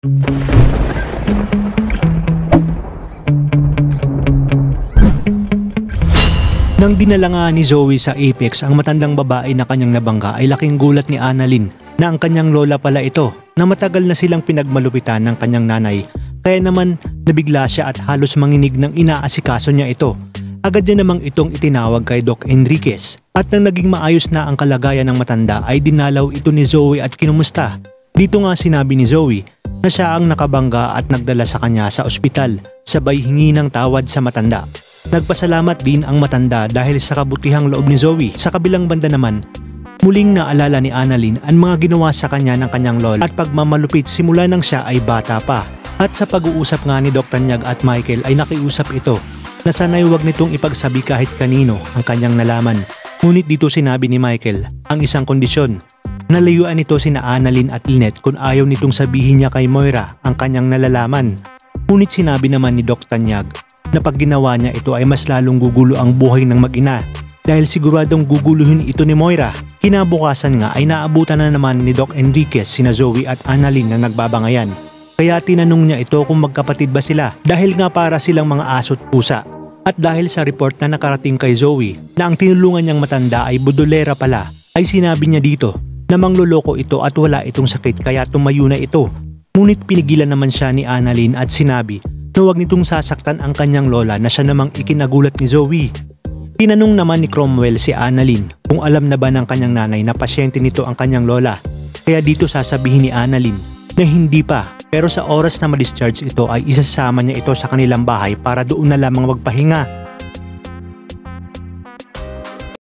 Nang dinala nga ni Zoe sa Apex ang matandang babae na kanyang nabangga ay laking gulat ni Annalyn na ang kanyang lola pala ito na matagal na silang pinagmalupitan ng kanyang nanay. Kaya naman nabigla siya at halos manginig ng inaasikaso niya ito. Agad niya namang itong itinawag kay Doc Enriquez at nang naging maayos na ang kalagayan ng matanda ay dinalaw ito ni Zoe at kinumusta. Dito nga sinabi ni Zoe na siya ang nakabangga at nagdala sa kanya sa ospital sabay hingi ng tawad sa matanda. Nagpasalamat din ang matanda dahil sa kabutihang loob ni Zoe. Sa kabilang banda naman, muling naalala ni Annalyn ang mga ginawa sa kanya ng kanyang lola at pagmamalupit simula nang siya ay bata pa. At sa pag-uusap nga ni Dr. Tanyag at Michael ay nakiusap ito na sanay huwag nitong ipagsabi kahit kanino ang kanyang nalaman. Ngunit dito sinabi ni Michael ang isang kondisyon. Nalayuan nito sina Annalyn at Lynette kung ayaw nitong sabihin niya kay Moira ang kanyang nalalaman. Ngunit sinabi naman ni Dr. Tanyag na pag ginawa niya ito ay mas lalong gugulo ang buhay ng mag-ina dahil siguradong guguluhin ito ni Moira. Kinabukasan nga ay naabutan na naman ni Doc Enriquez sina Zoe at Annalyn na nagbabangayan. Kaya tinanong niya ito kung magkapatid ba sila dahil nga para silang mga aso't pusa. At dahil sa report na nakarating kay Zoe na ang tinulungan niyang matanda ay budolera pala, ay sinabi niya dito na mangloloko ito at wala itong sakit kaya tumayo na ito. Ngunit pinigilan naman siya ni Annalyn at sinabi na huwag nitong sasaktan ang kanyang lola na siya namang ikinagulat ni Zoe. Tinanong naman ni Cromwell si Annalyn kung alam na ba ng kanyang nanay na pasyente nito ang kanyang lola. Kaya dito sasabihin ni Annalyn na hindi pa, pero sa oras na ma-discharge ito ay isasama niya ito sa kanilang bahay para doon na lamang magpahinga.